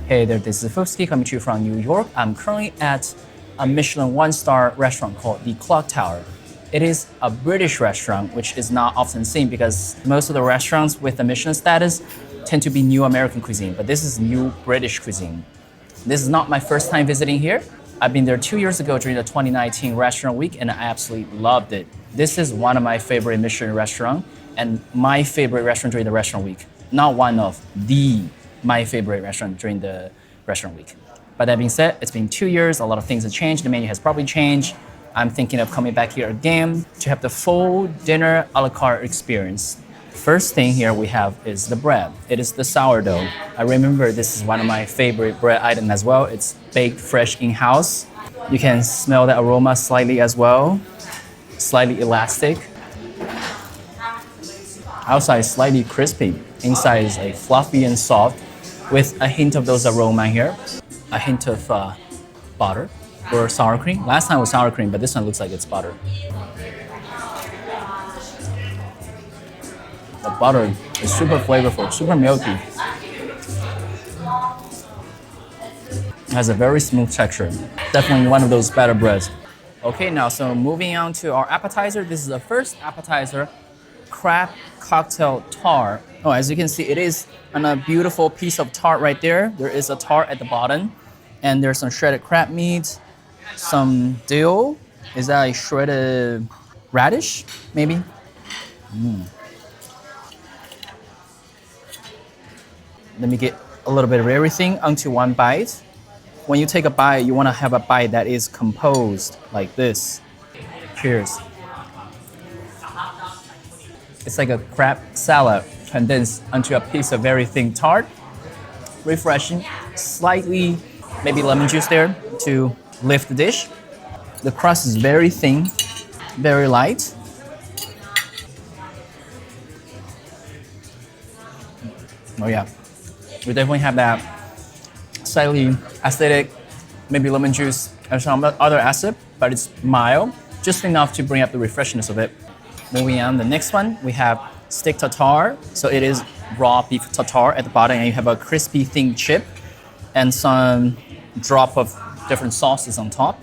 Hey there, this is Fufski coming to you from New York. I'm currently at a Michelin one-star restaurant called the Clocktower. It is a British restaurant, which is not often seen because most of the restaurants with the Michelin status tend to be new American cuisine, but this is new British cuisine. This is not my first time visiting here. I've been there 2 years ago during the 2019 restaurant week and I absolutely loved it. This is one of my favorite Michelin restaurants and my favorite restaurant during the restaurant week. Not one of, my favorite restaurant during the restaurant week. But that being said, it's been 2 years, a lot of things have changed, the menu has probably changed. I'm thinking of coming back here again to have the full dinner a la carte experience. First thing here we have is the bread. It is the sourdough. I remember this is one of my favorite bread items as well. It's baked fresh in-house. You can smell the aroma slightly as well. Slightly elastic. Outside is slightly crispy. Inside is like fluffy and soft with a hint of those aroma here. A hint of butter or sour cream. Last time was sour cream, but this one looks like it's butter. The butter is super flavorful, super milky. It has a very smooth texture. Definitely one of those better breads. Okay, now so moving on to our appetizer. This is the first appetizer, crab cocktail tart. Oh, as you can see, it is on a beautiful piece of tart right there. There is a tart at the bottom, and there's some shredded crab meat, some dill. Is that a shredded radish, maybe? Let me get a little bit of everything onto one bite. When you take a bite, you want to have a bite that is composed like this. Cheers. It's like a crab salad condensed onto a piece of very thin tart. Refreshing, slightly maybe lemon juice there to lift the dish. The crust is very thin, very light. Oh yeah, we definitely have that slightly acidic, maybe lemon juice and some other acid, but it's mild, just enough to bring up the refreshness of it. Moving on, the next one, we have steak tartare. So it is raw beef tartare at the bottom, and you have a crispy thin chip and some drop of different sauces on top.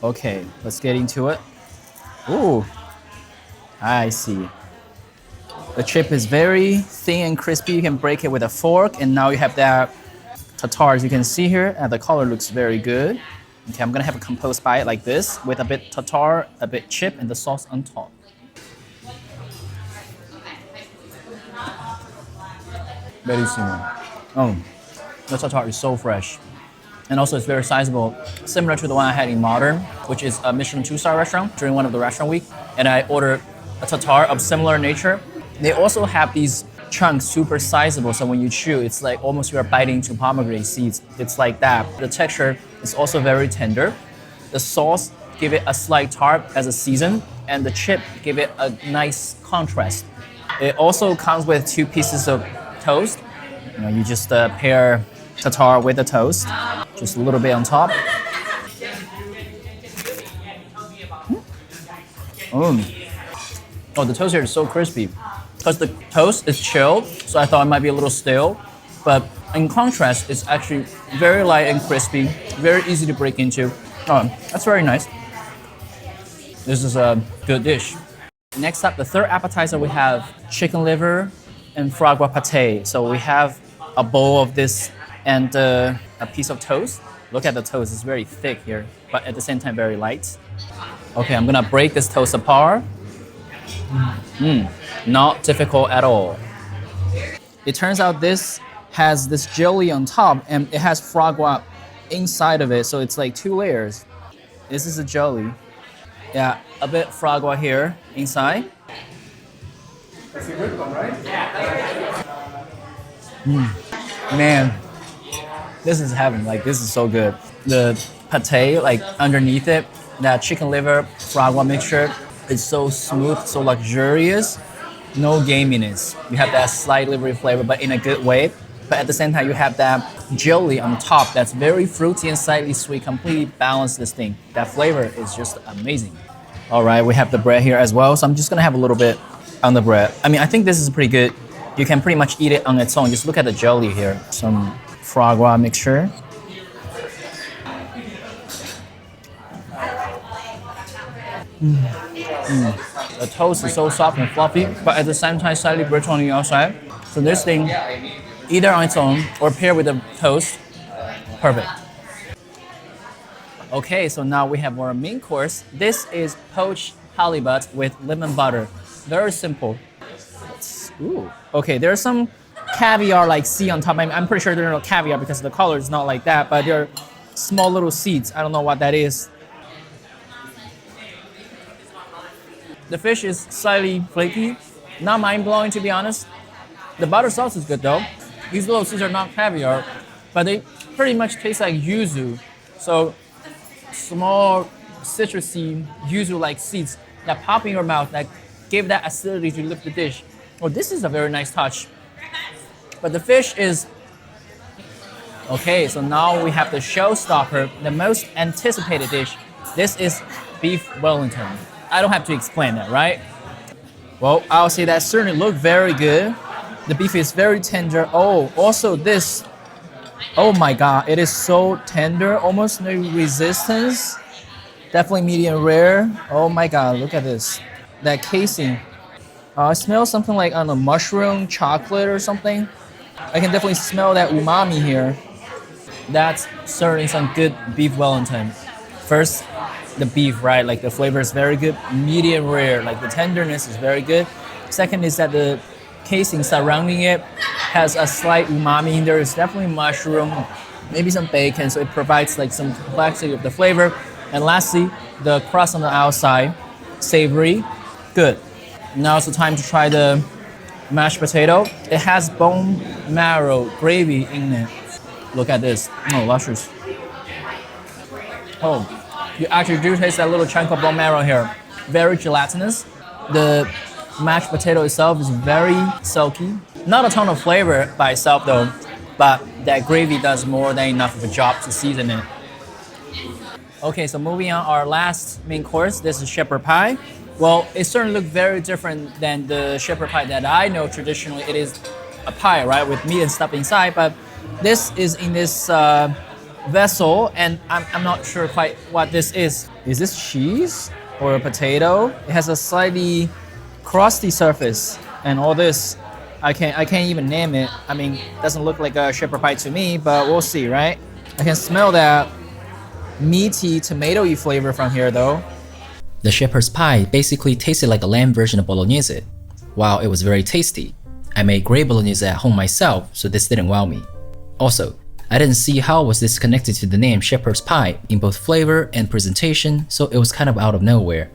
Okay, let's get into it. Ooh, I see. The chip is very thin and crispy. You can break it with a fork, and now you have that tartare, as you can see here, and the color looks very good. Okay, I'm gonna have a composed bite like this with a bit tartare, a bit chip, and the sauce on top. Bellissimo. Oh, the tartare is so fresh. And also it's very sizable, similar to the one I had in Modern, which is a Michelin 2-star restaurant during one of the restaurant week. And I ordered a tartare of similar nature. They also have these chunks super sizable, so when you chew, it's like almost you're biting into pomegranate seeds. It's like that. The texture is also very tender. The sauce give it a slight tart as a season, and the chip give it a nice contrast. It also comes with 2 pieces of toast. You know, you just pair tartare with the toast, just a little bit on top. Oh, the toast here is so crispy. Because the toast is chilled, so I thought it might be a little stale. But in contrast, it's actually very light and crispy, very easy to break into. Oh, that's very nice. This is a good dish. Next up, the third appetizer, we have chicken liver and foie gras pate. So we have a bowl of this and a piece of toast. Look at the toast, it's very thick here, but at the same time very light. Okay, I'm gonna break this toast apart. Not difficult at all. It turns out this has this jelly on top and it has foie gras inside of it, so it's like 2 layers. This is a jelly. Yeah, a bit foie gras here inside. That's a good one, right? Man, this is heaven. Like, this is so good. The pate, like underneath it, that chicken liver foie gras mixture is so smooth, so luxurious. No gaminess. You have that slight livery flavor, but in a good way. But at the same time, you have that jelly on top that's very fruity and slightly sweet, completely balance this thing. That flavor is just amazing. All right, we have the bread here as well. So I'm just gonna have a little bit on the bread. I mean, I think this is pretty good. You can pretty much eat it on its own. Just look at the jelly here. Some foie gras mixture. The toast is so soft and fluffy, but at the same time slightly brittle on the outside. So this thing, either on its own or paired with the toast, perfect. Okay, so now we have our main course. This is poached halibut with lemon butter. Very simple. Ooh. Okay, there's some caviar like seed on top. I'm pretty sure they're not caviar because the color is not like that, but they're small little seeds. I don't know what that is. The fish is slightly flaky, not mind-blowing to be honest. The butter sauce is good though. These little seeds are not caviar, but they pretty much taste like yuzu. So small citrusy yuzu-like seeds that pop in your mouth that give that acidity to lift the dish. Oh, this is a very nice touch. But the fish is... Okay, so now we have the showstopper, the most anticipated dish. This is beef Wellington. I don't have to explain that, right? Well, I'll say that certainly looked very good. The beef is very tender. Oh, also this. Oh my God, it is so tender, almost no resistance. Definitely medium rare. Oh my God, look at this. That casing. I smell something like, I don't know, mushroom, chocolate or something. I can definitely smell that umami here. That's certainly some good beef Wellington. First, the beef, right? Like the flavor is very good, medium rare, like the tenderness is very good. Second is that the casing surrounding it has a slight umami in there. It's definitely mushroom, maybe some bacon, so it provides like some complexity of the flavor. And lastly, the crust on the outside, savory, good. Now it's the time to try the mashed potato. It has bone marrow gravy in it. Look at this, oh, luscious. Oh, you actually do taste that little chunk of bone marrow here. Very gelatinous. The mashed potato itself is very silky. Not a ton of flavor by itself though, but that gravy does more than enough of a job to season it. Okay, so moving on, our last main course. This is shepherd pie. Well, it certainly looks very different than the shepherd pie that I know traditionally. It is a pie, right, with meat and stuff inside, but this is in this vessel, and I'm not sure quite what this is. Is this cheese or a potato? It has a slightly crusty surface, and all this, I can't even name it. I mean, it doesn't look like a shepherd pie to me, but we'll see, right? I can smell that meaty, tomatoey flavor from here though. The shepherd's pie basically tasted like a lamb version of bolognese. While it was very tasty, I made great bolognese at home myself, so this didn't wow me. Also, I didn't see how was this connected to the name shepherd's pie in both flavor and presentation, so it was kind of out of nowhere.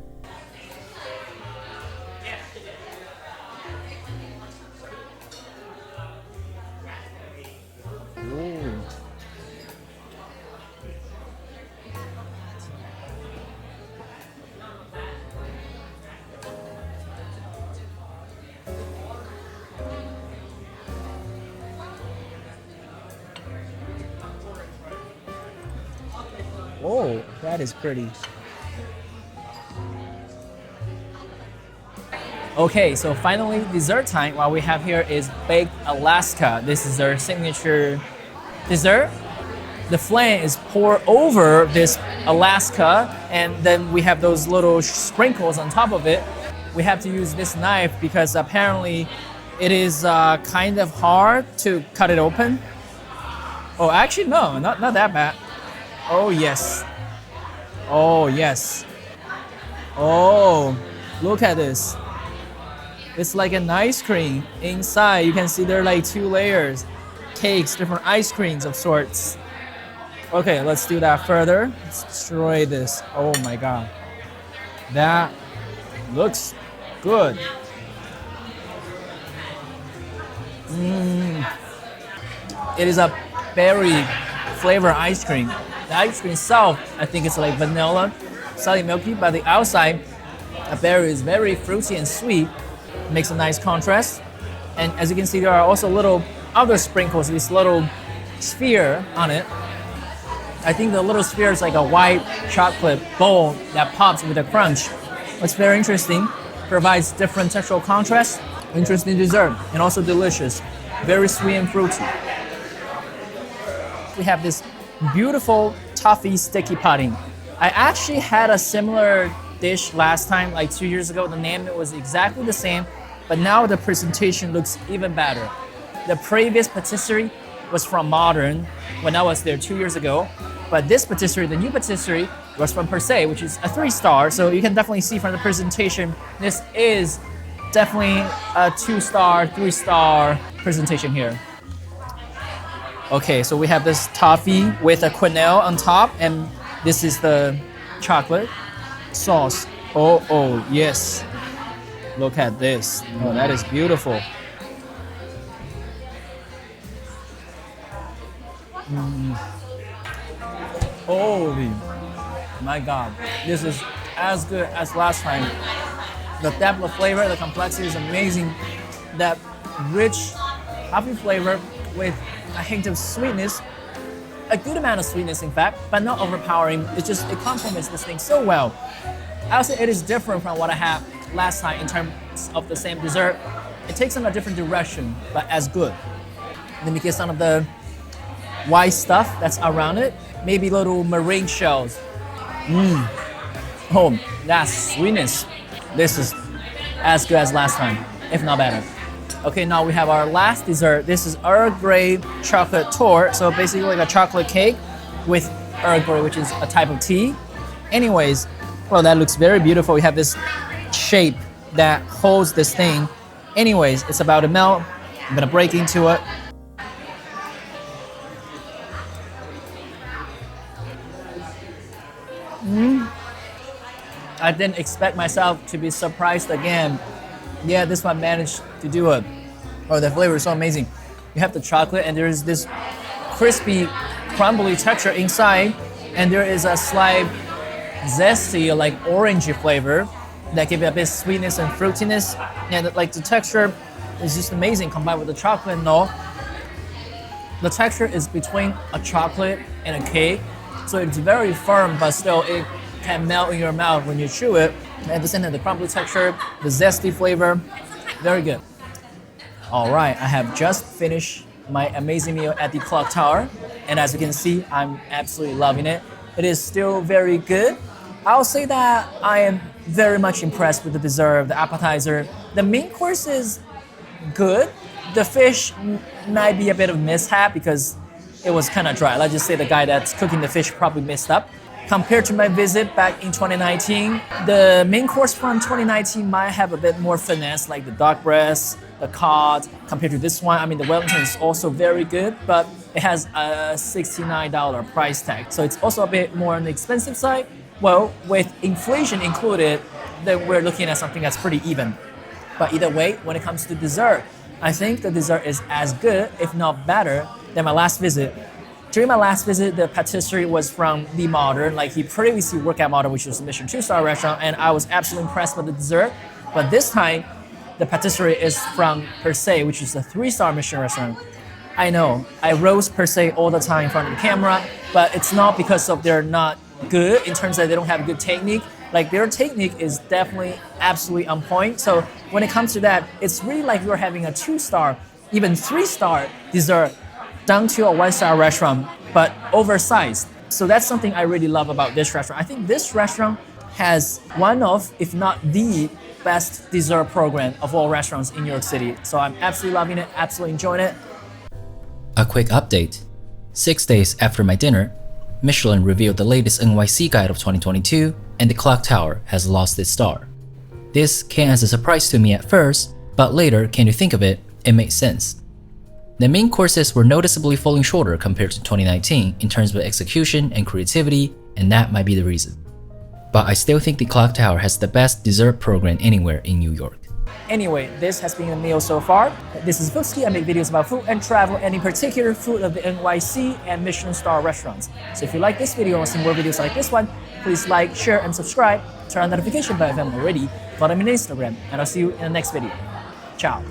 Oh, that is pretty. Okay, so finally dessert time. What we have here is baked Alaska. This is our signature dessert. The flan is poured over this Alaska, and then we have those little sprinkles on top of it. We have to use this knife because apparently it is kind of hard to cut it open. Oh, actually no, not that bad. Oh yes. Oh yes. Oh, look at this. It's like an ice cream. Inside you can see there are like 2 layers. Cakes, different ice creams of sorts. Okay, let's do that further. Let's destroy this. Oh my God. That looks good. It is a berry flavor ice cream. The ice cream itself, I think it's like vanilla, slightly milky, but the outside, the berry is very fruity and sweet. Makes a nice contrast. And as you can see, there are also little other sprinkles, this little sphere on it. I think the little sphere is like a white chocolate bowl that pops with a crunch. It's very interesting, provides different textural contrast, interesting dessert, and also delicious. Very sweet and fruity. we have this beautiful toffee sticky pudding. I actually had a similar dish last time, like 2 years ago. The name was exactly the same, but now the presentation looks even better. The previous patisserie was from Modern when I was there 2 years ago, but this patisserie, the new patisserie, was from Parfait, which is a 3-star. So you can definitely see from the presentation, this is definitely a 2-star, 3-star presentation here. Okay, so we have this toffee with a quenelle on top, and this is the chocolate sauce. Oh, yes. Look at this. Oh, that is beautiful. Holy, my God. This is as good as last time. The depth of flavor, the complexity is amazing. That rich toffee flavor with a hint of sweetness, a good amount of sweetness in fact, but not overpowering. It complements this thing so well. I would say it is different from what I had last time in terms of the same dessert. It takes in a different direction, but as good. Let me get some of the white stuff that's around it. Maybe little marine shells. Oh, that sweetness. This is as good as last time, if not better. Okay, now we have our last dessert. This is Earl Grey chocolate Torte. So basically like a chocolate cake with Earl Grey, which is a type of tea. Anyways, well, that looks very beautiful. We have this shape that holds this thing. Anyways, it's about to melt. I'm gonna break into it. I didn't expect myself to be surprised again. Yeah, this one managed to do it. Oh, the flavor is so amazing. You have the chocolate and there is this crispy, crumbly texture inside, and there is a slight zesty, like orangey flavor that gives it a bit of sweetness and fruitiness. And like the texture is just amazing combined with the chocolate and all. The texture is between a chocolate and a cake, so it's very firm, but still it can melt in your mouth when you chew it. At the center, the crumbly texture, the zesty flavor, very good. All right, I have just finished my amazing meal at the Clocktower, and as you can see, I'm absolutely loving it. It is still very good. I'll say that I am very much impressed with the dessert, the appetizer. The main course is good. The fish might be a bit of a mishap because it was kind of dry. Let's just say the guy that's cooking the fish probably messed up. Compared to my visit back in 2019, the main course from 2019 might have a bit more finesse, like the duck breast, the cod. Compared to this one, I mean, the Wellington is also very good, but it has a $69 price tag. So it's also a bit more on the expensive side. Well, with inflation included, then we're looking at something that's pretty even. But either way, when it comes to dessert, I think the dessert is as good, if not better, than my last visit. During my last visit, the patisserie was from the Modern, like he previously worked at Modern, which was a Michelin 2-star restaurant, and I was absolutely impressed with the dessert. But this time, the patisserie is from Parfait, which is a 3-star Michelin restaurant. I know, I roast Parfait all the time in front of the camera, but it's not because of they're not good in terms of they don't have good technique. Like their technique is definitely absolutely on point. So when it comes to that, it's really like you're having a 2-star, even 3-star dessert down to a 1-star restaurant, but oversized. So that's something I really love about this restaurant. I think this restaurant has one of, if not the best dessert program of all restaurants in New York City. So I'm absolutely loving it, absolutely enjoying it. A quick update. 6 days after my dinner, Michelin revealed the latest NYC guide of 2022, and the Clocktower has lost its star. This came as a surprise to me at first, but later, came to think of it, it made sense. The main courses were noticeably falling shorter compared to 2019 in terms of execution and creativity, and that might be the reason. But I still think the Clocktower has the best dessert program anywhere in New York. Anyway, this has been a meal so far. This is Fufski. I make videos about food and travel, and in particular food of the NYC and Michelin star restaurants. So if you like this video and want to see more videos like this one, please like, share, and subscribe. Turn on the notification bell if you haven't already. Follow me on Instagram, and I'll see you in the next video. Ciao.